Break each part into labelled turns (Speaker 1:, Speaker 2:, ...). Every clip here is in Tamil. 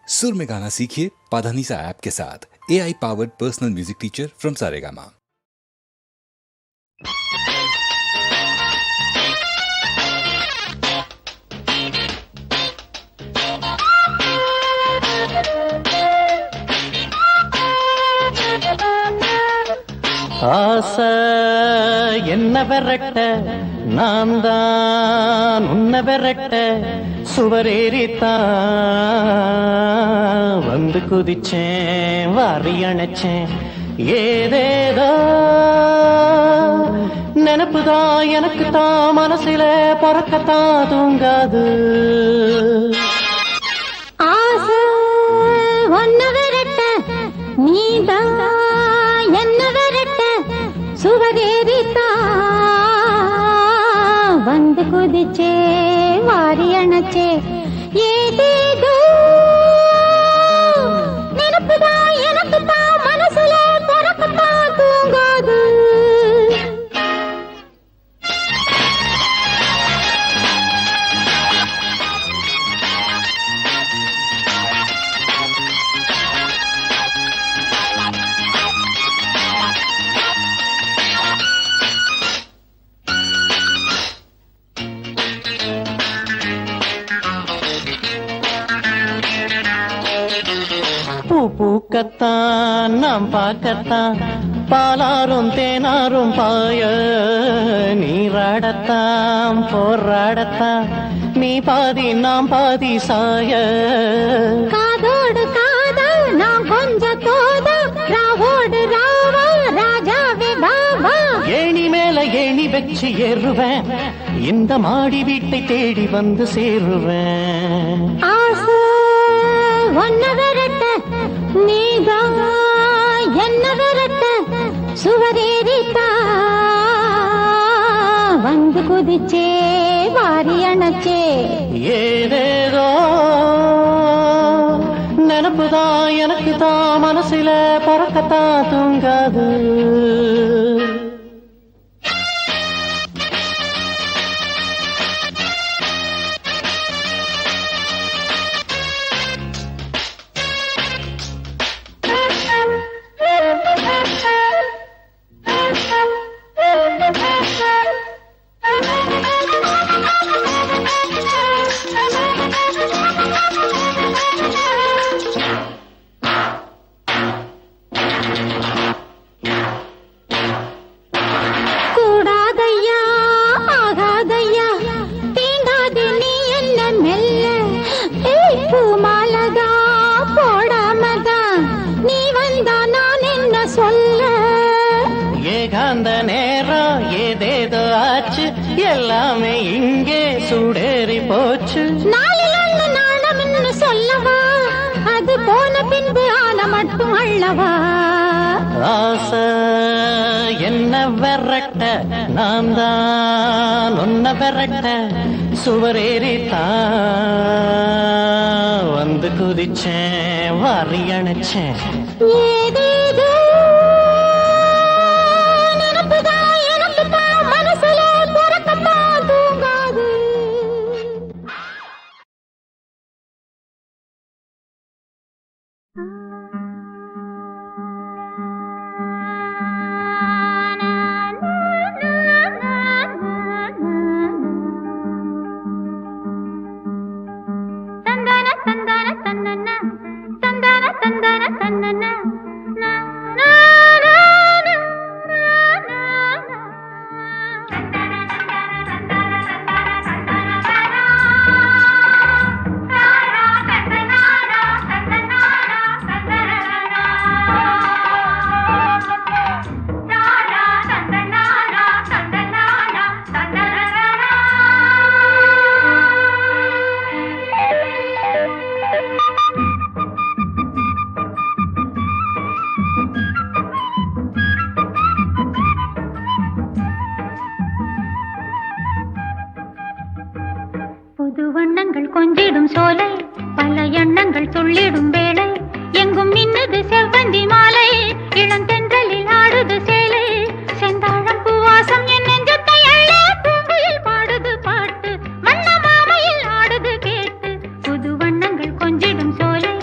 Speaker 1: सुर में गाना सीखिए पाधानीसा ऐप के साथ। AI powered personal music teacher from Saregama.
Speaker 2: ஆசை என்ன விரட்ட நான் தான் உன்னை விரட்ட சுவரேறித்தான் வந்து குதிச்சேன் வாரி அணைச்சேன் ஏதேதோ நினப்புதான் எனக்கு தான் மனசில பறக்கத்தான் தூங்காது
Speaker 3: ஆசை ஒன்னு விரட்ட நீதான் என்ன விரட்ட சுவரேறித்தா வந்து குதிச்சே வாரி அணைச்சே ஏதேதோ நினப்புதான் எனக்கு தான் மனசுல பறக்கத்தான் தூங்காது
Speaker 2: பூக்கத்தான் நாம் பார்க்கத்தான் பாலாரும் தேனாரும் பாய நீராடத்தான் போராடத்தான் நீ பாதி நாம் பாதி சாய
Speaker 3: காதோடு காதா நான் கொஞ்ச தோதா ராவோடு ராவா ராஜாவே பாபா
Speaker 2: ஏணி மேல ஏணி வச்சு ஏறுவேன் இந்த மாடி வீட்டை தேடி வந்து சேருவேன்
Speaker 3: ஆசை ஒன்ன விரட்ட நீதான் என்ன விரட்ட சுவரேறித்தா வந்து குதிச்சே வாரி அணைச்சே
Speaker 2: ஏதேதோ நினப்புதான் எனக்கு தான் மனசில பறக்கத்தான் தூங்காது ஏகாந்த நேரம் ஏதேதோ ஆச்சு எல்லாமே இங்கே சூடேறி போச்சு
Speaker 3: நாளில் ஒன்று நாணம்னு சொல்லவா அது போன பின்பு ஆன மட்டும் அல்லவா
Speaker 2: ஆசை என்ன விரட்ட நான் தான் உன்னை விரட்ட சுவரேறித்தான் வந்து குதிச்சேன் வாரி அணைச்சேன்
Speaker 3: ஏதேதோ நினப்புதான் எனக்கு தான் மனசுல பறக்கத்தான் தூங்காது தந்தன தந்தன தந்தன தந்தன தந்தன தந்தன புது வண்ணங்கள் கொஞ்சிடும் சோலை பல எண்ணங்கள் துள்ளிடும் வேளை எங்கும் மின்னுது செவ்வந்தி மாலை இளந்தென்றலில் ஆடுது சேலை செந்தாழம் பூவாசம் என் நெஞ்சத்தை அள்ள பூங்குயில் பாடுது பாட்டு வண்ண மாமையில் ஆடுது கேட்டு புது வண்ணங்கள் கொஞ்சிடும் சோலை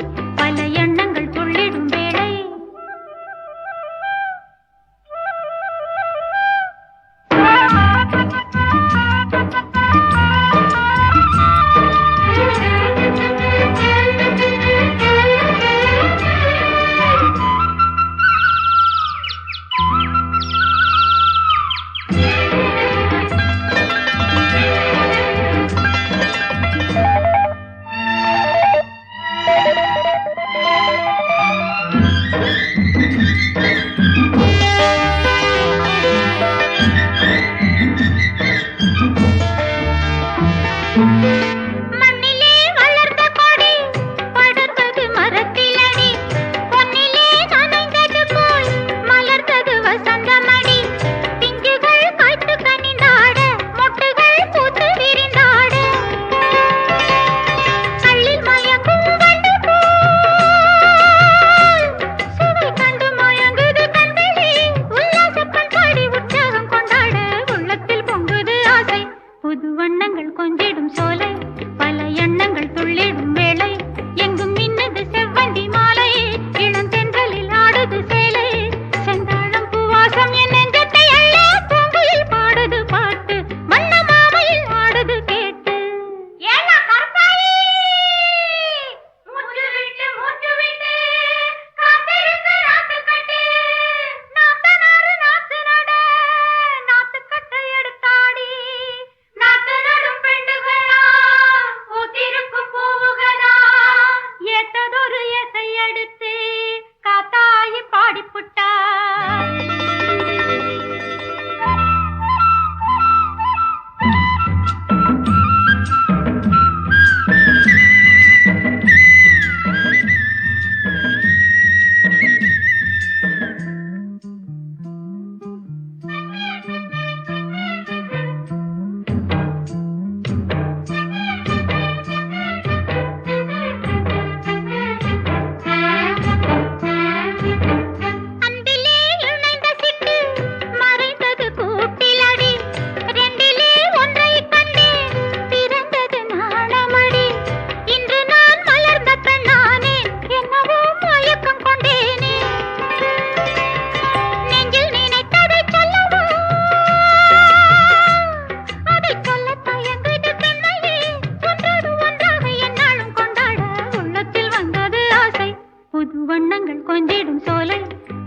Speaker 3: புது வண்ணங்கள் கொஞ்சிடும் சோலை,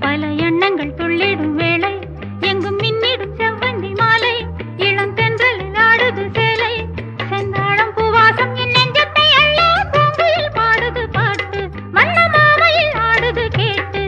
Speaker 3: பல எண்ணங்கள் துள்ளிடும் வேளை, எங்கும் மின்னிடும் செவ்வந்தி மாலை, இளம் தென்றலில் ஆடுது சேலை, செந்தாழம் பூவாசம் என் நெஞ்சத்தை அள்ள, பூங்குயில் பாடுது பாட்டு, வண்ண மாமையில் ஆடுது கேட்டு,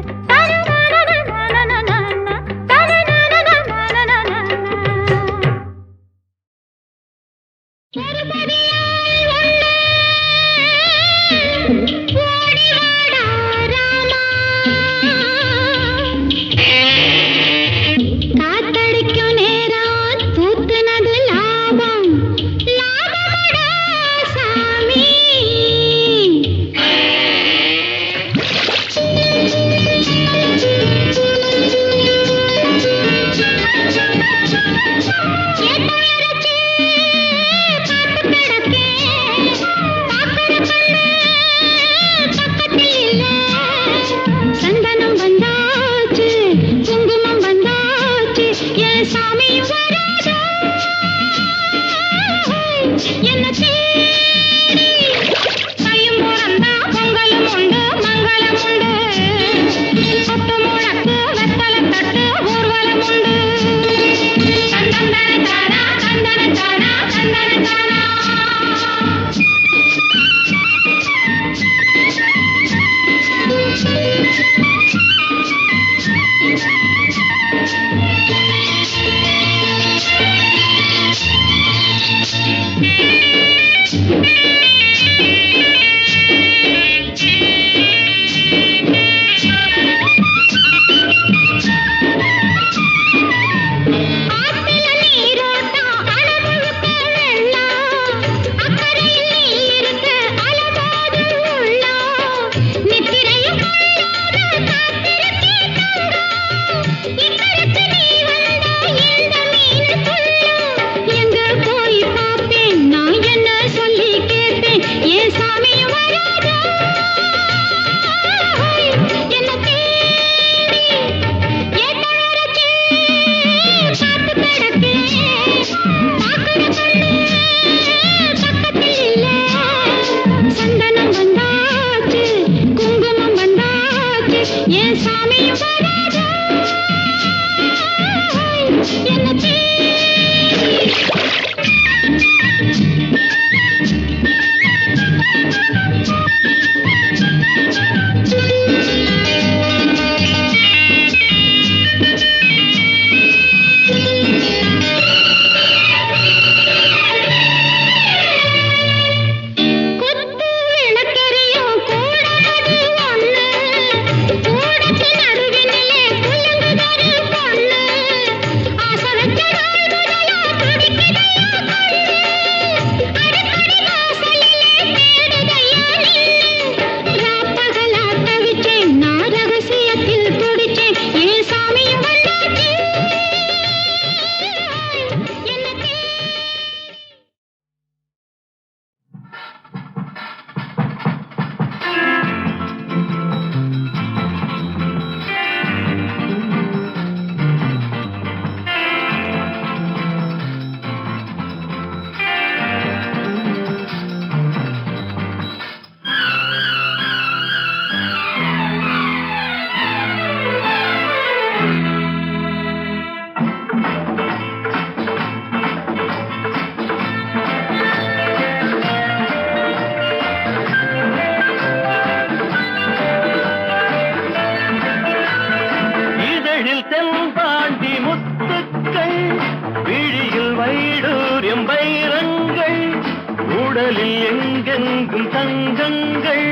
Speaker 2: உடலில் எங்கெங்கும் தங்கங்கள்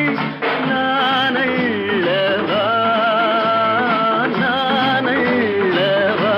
Speaker 2: நானல்லவா நானல்லவா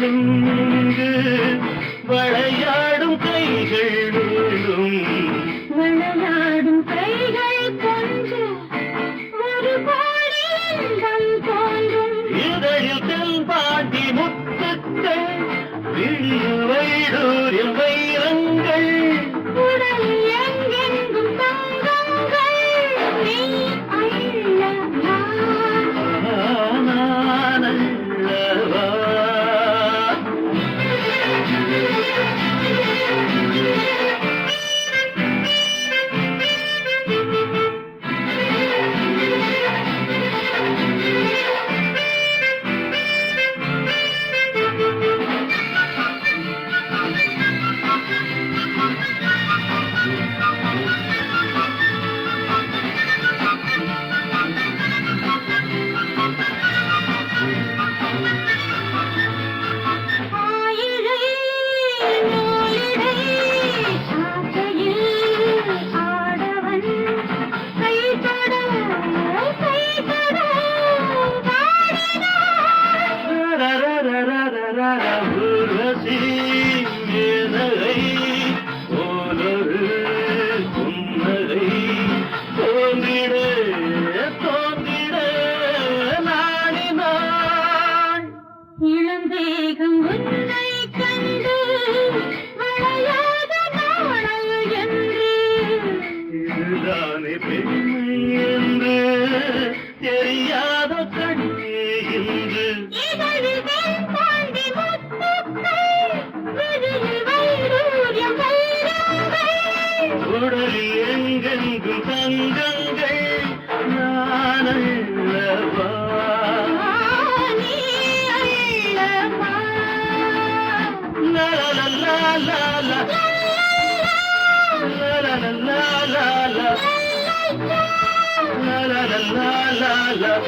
Speaker 2: இங்கு விளையாடும் கைகள் வேண்டும்
Speaker 3: விளையாடும் கைகள் கொண்டு ஒரு கோடி இன்பம் தோன்றும்
Speaker 2: இதழில் தென்பாண்டி முத்துக்கள் விழியில் வைடூரில் வைரங்கள்
Speaker 3: உடல் எங்கெங்கும் தங்கங்கள் நீ அள்ளவா
Speaker 2: நான் அல்லவா
Speaker 3: ஆயிழை நூலிழை ஆசையில் ஆடவன் கை தொட வாடினான்
Speaker 2: ஊர்வசி மேனகை போலொரு புன்னகை தோன்றிட தோன்றிட நாடினாள்
Speaker 3: இளந்தேகம் உன்னை கண்டு விளையாத நாணல் என்று
Speaker 2: இதுதானே பெண்மை என்று தெரியாத கண்ணே என்று
Speaker 3: இதழில் வெண்பாண்டி முத்துக்கள் விழியில் வைடூரியம் வைரங்கள்
Speaker 2: உடலில் எங்கெங்கும் தங்கங்கள் நான் அல்லவா
Speaker 3: நீ அள்ளவா
Speaker 2: லா லா லா லா லா லா லா லா லா லா லா லா லா லா லா லா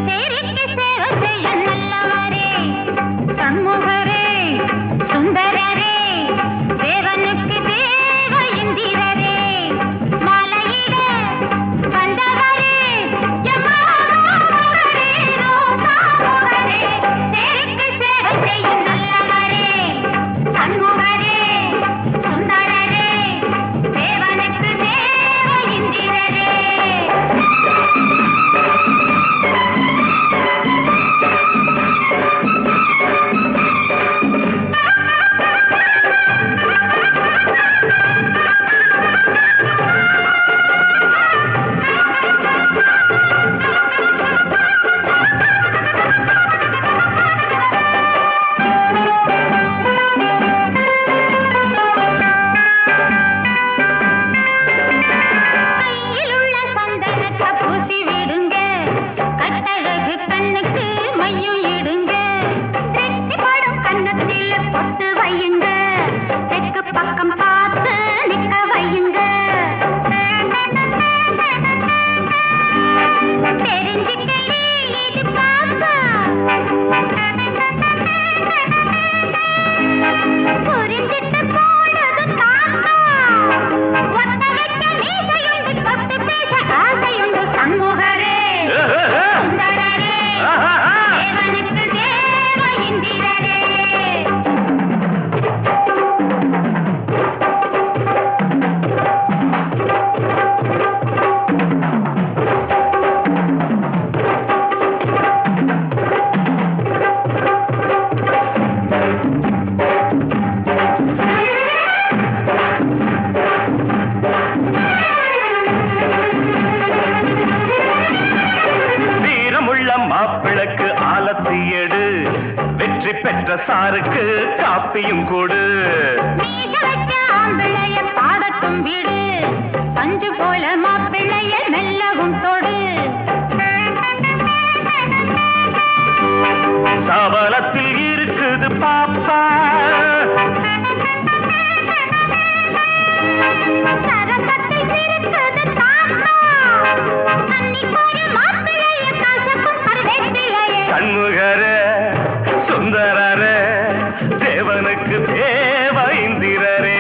Speaker 3: சேரிக்கு சேவை செய்ய நல்லவரே சண்முகரே சுந்தரரே தேவனுக்கு தேவ இந்திரரே மலையிட வந்தவரே யமனோகரே ரோகாமோகரே சேரிக்கு சேவை செய்ய நல்லவரே சண்முகரே சுந்தரரே தேவனுக்கு தேவ இந்திரரே கையிலுள்ள சந்தனத்தை பூசி விடுங்க கட்டழகு கண்ணுக்கு மையும் இடுங்க தெற்கு படம் கன்னத்தில் பொட்டு வையுங்க தெற்கு பக்கம் பார்த்து நிக்க வையுங்க தெரிஞ்சுக்கடி இது பாப்பா புரிஞ்சிட்டு போனது தாத்தா ஒத்தகைக்க மீசையுண்டு தொட்டு பேச ஆசையுண்டு சண்முகரே சுந்தரரே தேவனுக்கு தேவ இந்திரரே
Speaker 2: வீரமுள்ள மாப்பிளக்கு ஆலத்தி எடு வெற்றி பெற்ற சாருக்கு காப்பியும் கொடு
Speaker 3: மீச வச்ச ஆம்பிளைய பாடட்டும் வீடு பஞ்சு போல
Speaker 4: பாப்பா. சண்முகரே சுந்தரரே தேவனுக்கு தேவ இந்திரரே.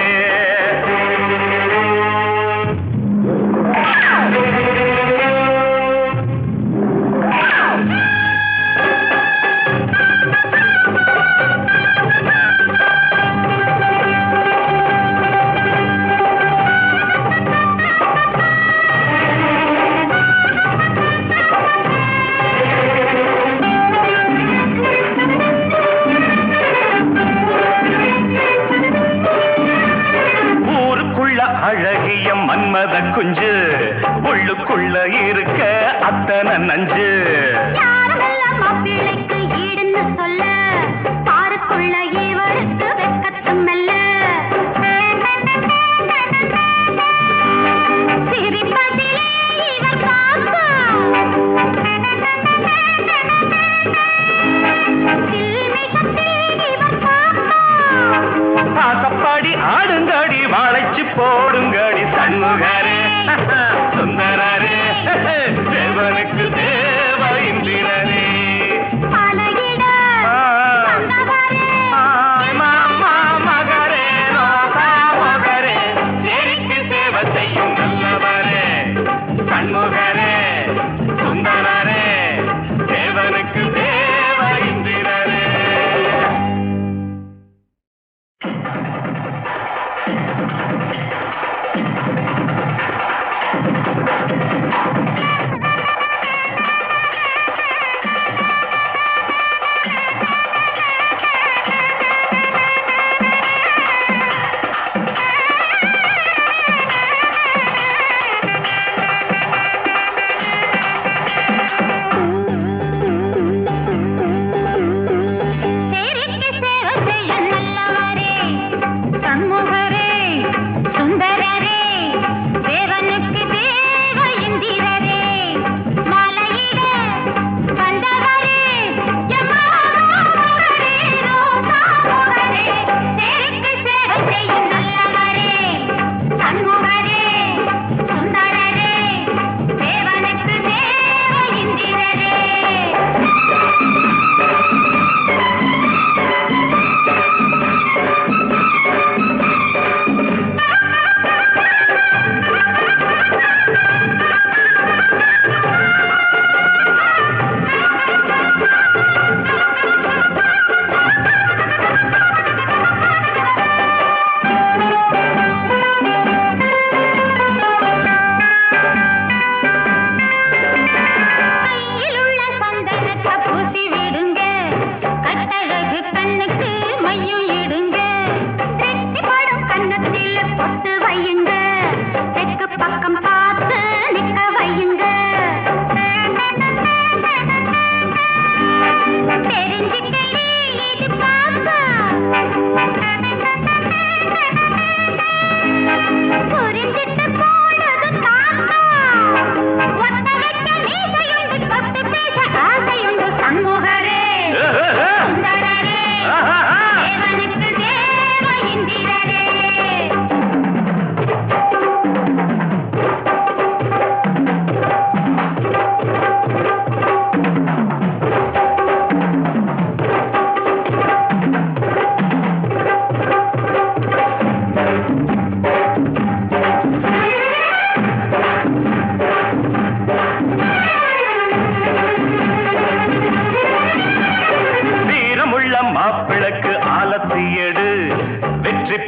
Speaker 4: அழகிய மன்மத குஞ்சு உள்ளுக்குள்ள இருக்க அத்தனை நஞ்சு.
Speaker 3: மாப்பிள்ளைக்கு ஈடுன்னு சொல்ல பாருக்குள்ள இவருக்கு வெக்கத்தும் மெல்ல சிரிப்பதிலே இவர் பாப்பா
Speaker 4: பாசப்பாடி ஆடுங்கடி வாழைச்சு போடுங்கடி சண்முகரே சுந்தரரே தேவனுக்கு தேவ இந்திரரே. மகரே மகரே சேரிக்கு சேவை செய்யும் நல்லவரே சண்முகரே சுந்தரரே தேவனுக்கு தேவ இந்திரரே.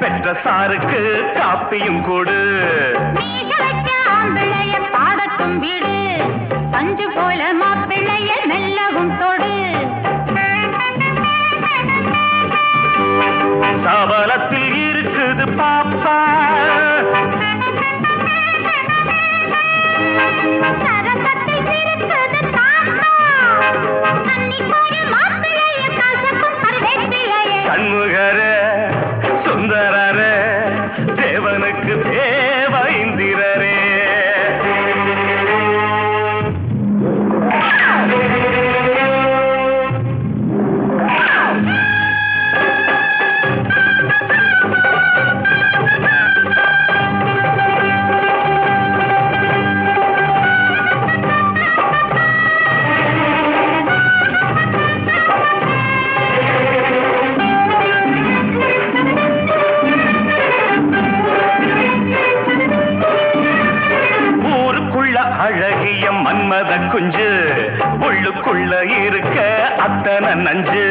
Speaker 4: பெற்ற சாருக்கு காப்பியும் கொடு. பாடட்டும் வீடு பஞ்சு போல மாப்பிள்ளைய மெல்லவும் தொடு. சபலத்தில் இருக்குது பாப்பா சரசத்தில் இருக்குது தாத்தா. சண்முகரே சுந்தரரே தேவனுக்கு தேவ இந்திரரே. குஞ்சு உள்ளுக்குள்ள இருக்க அத்தனை நஞ்சு